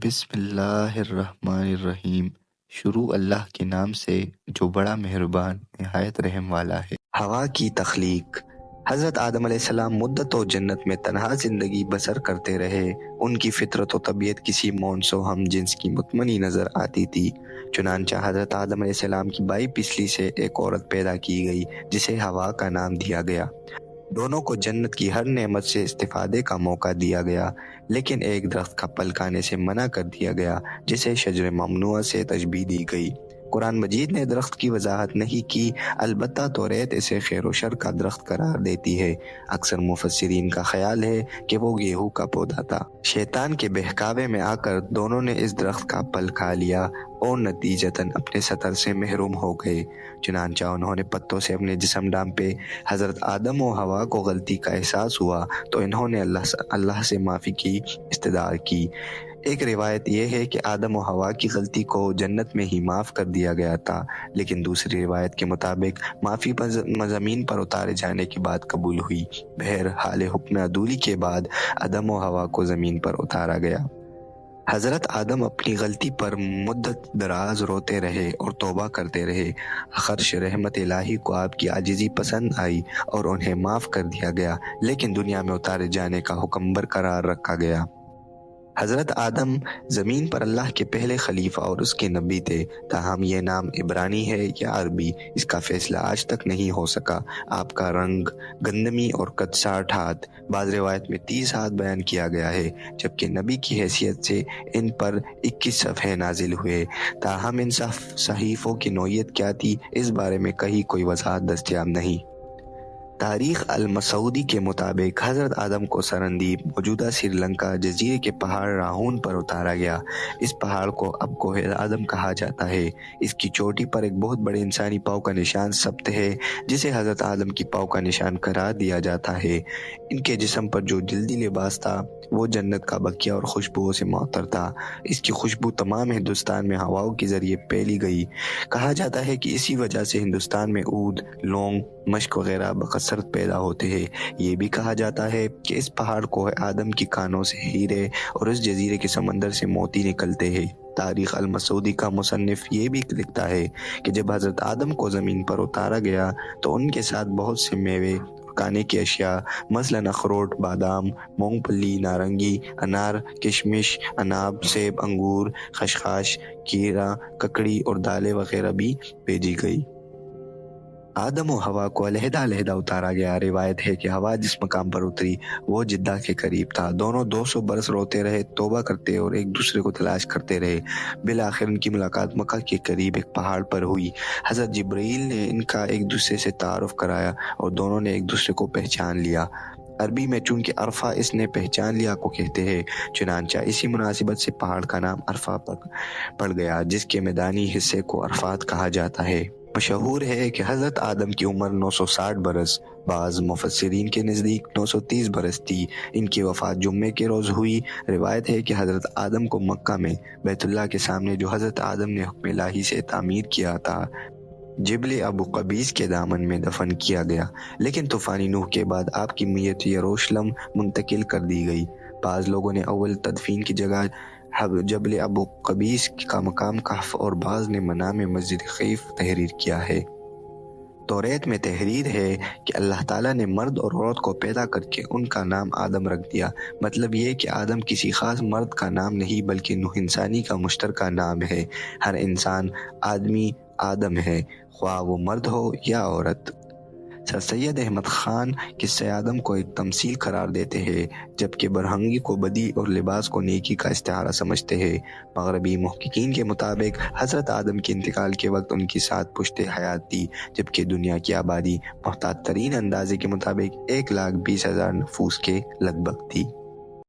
بسم اللہ الرحمن الرحیم۔ شروع اللہ کے نام سے جو بڑا مہربان نہایت رحم والا ہے۔ ہوا کی تخلیق۔ حضرت آدم علیہ السلام مدت و جنت میں تنہا زندگی بسر کرتے رہے۔ ان کی فطرت و طبیعت کسی مونس و ہم جنس کی مطمئنی نظر آتی تھی۔ چنانچہ حضرت آدم علیہ السلام کی بائی پسلی سے ایک عورت پیدا کی گئی جسے ہوا کا نام دیا گیا۔ دونوں کو جنت کی ہر نعمت سے استفادے کا موقع دیا گیا، لیکن ایک درخت کا پھل کھانے سے منع کر دیا گیا جسے شجر ممنوعہ سے تشبیہ دی گئی۔ قرآن مجید نے درخت کی وضاحت نہیں کی، البتہ توریت اسے خیر و شر کا درخت قرار دیتی ہے۔ اکثر مفسرین کا خیال ہے کہ وہ گیہوں کا پودا تھا۔ شیطان کے بہکاوے میں آ کر دونوں نے اس درخت کا پھل کھا لیا اور نتیجتاً اپنے سطر سے محروم ہو گئے۔ چنانچہ انہوں نے پتوں سے اپنے جسم ڈھانپے۔ حضرت آدم و حوا کو غلطی کا احساس ہوا تو انہوں نے اللہ سے معافی کی استدعا کی۔ ایک روایت یہ ہے کہ آدم و حوا کی غلطی کو جنت میں ہی معاف کر دیا گیا تھا، لیکن دوسری روایت کے مطابق معافی زمین پر اتارے جانے کی بات قبول ہوئی۔ بہرحال حکم عدولی کے بعد آدم و حوا کو زمین پر اتارا گیا۔ حضرت آدم اپنی غلطی پر مدت دراز روتے رہے اور توبہ کرتے رہے۔ خرش رحمت الہی کو آپ کی عاجزی پسند آئی اور انہیں معاف کر دیا گیا، لیکن دنیا میں اتارے جانے کا حکم برقرار رکھا گیا۔ حضرت آدم زمین پر اللہ کے پہلے خلیفہ اور اس کے نبی تھے، تاہم یہ نام عبرانی ہے یا عربی اس کا فیصلہ آج تک نہیں ہو سکا۔ آپ کا رنگ گندمی اور قد 60 ہاتھ، بعض روایت میں 30 ہاتھ بیان کیا گیا ہے، جبکہ نبی کی حیثیت سے ان پر 21 صفحے نازل ہوئے، تاہم ان صحیفوں کی نوعیت کیا تھی اس بارے میں کہیں کوئی وضاحت دستیاب نہیں۔ تاریخ المسعودی کے مطابق حضرت آدم کو سرندیپ موجودہ سری لنکا جزیرے کے پہاڑ راہون پر اتارا گیا۔ اس پہاڑ کو اب کوہ آدم کہا جاتا ہے۔ اس کی چوٹی پر ایک بہت بڑے انسانی پاؤں کا نشان ثبت ہے جسے حضرت آدم کی پاؤں کا نشان قرار دیا جاتا ہے۔ ان کے جسم پر جو جلدی لباس تھا وہ جنت کا بقیہ اور خوشبوؤں سے معطر تھا۔ اس کی خوشبو تمام ہندوستان میں ہواؤں کے ذریعے پھیلی گئی۔ کہا جاتا ہے کہ اسی وجہ سے ہندوستان میں عود، لونگ، مشک وغیرہ بکثرت پیدا ہوتے ہیں۔ یہ بھی کہا جاتا ہے کہ اس پہاڑ کوہ آدم کی کانوں سے ہیرے اور اس جزیرے کے سمندر سے موتی نکلتے ہیں۔ تاریخ المسعودی کا مصنف یہ بھی لکھتا ہے کہ جب حضرت آدم کو زمین پر اتارا گیا تو ان کے ساتھ بہت سے میوے کھانے کی اشیاء مثلاً اخروٹ، بادام، مونگ پھلی، نارنگی، انار، کشمش، اناب، سیب، انگور، خشخاش، کیرا، ککڑی اور دالیں وغیرہ بھی بھیجی گئی۔ آدم و حوا کو علیحدہ علیحدہ اتارا گیا۔ روایت ہے کہ حوا جس مقام پر اتری وہ جدہ کے قریب تھا۔ دونوں 200 برس روتے رہے، توبہ کرتے اور ایک دوسرے کو تلاش کرتے رہے۔ بالآخر ان کی ملاقات مکہ کے قریب ایک پہاڑ پر ہوئی۔ حضرت جبرائیل نے ان کا ایک دوسرے سے تعارف کرایا اور دونوں نے ایک دوسرے کو پہچان لیا۔ عربی میں چونکہ عرفہ اس نے پہچان لیا کو کہتے ہیں، چنانچہ اسی مناسبت سے پہاڑ کا نام عرفہ پڑ گیا، جس کے میدانی حصے کو عرفات کہا جاتا ہے۔ مشہور ہے کہ حضرت آدم کی عمر 960 برس، بعض مفسرین کے نزدیک 930 برس تھی۔ ان کی وفات جمعے کے روز ہوئی۔ روایت ہے کہ حضرت آدم کو مکہ میں بیت اللہ کے سامنے جو حضرت آدم نے حکم الہی سے تعمیر کیا تھا، جبل ابو قبیس کے دامن میں دفن کیا گیا، لیکن طوفان نوح کے بعد آپ کی میت یروشلم منتقل کر دی گئی۔ بعض لوگوں نے اول تدفین کی جگہ جبل ابو قبیس کا مقام کہف اور بعض نے منام مسجد خیف تحریر کیا ہے۔ توریت میں تحریر ہے کہ اللہ تعالیٰ نے مرد اور عورت کو پیدا کر کے ان کا نام آدم رکھ دیا۔ مطلب یہ کہ آدم کسی خاص مرد کا نام نہیں بلکہ نوح انسانی کا مشترکہ نام ہے۔ ہر انسان آدمی آدم ہے، خواہ وہ مرد ہو یا عورت۔ سر سید احمد خان قصہ آدم کو ایک تمثیل قرار دیتے ہیں، جبکہ برہنگی کو بدی اور لباس کو نیکی کا استعارہ سمجھتے ہیں۔ مغربی محققین کے مطابق حضرت آدم کے انتقال کے وقت ان کی 7 پشت حیات تھی، جبکہ دنیا کی آبادی محتاط ترین اندازے کے مطابق 1,20,000 نفوس کے لگ بھگ تھی۔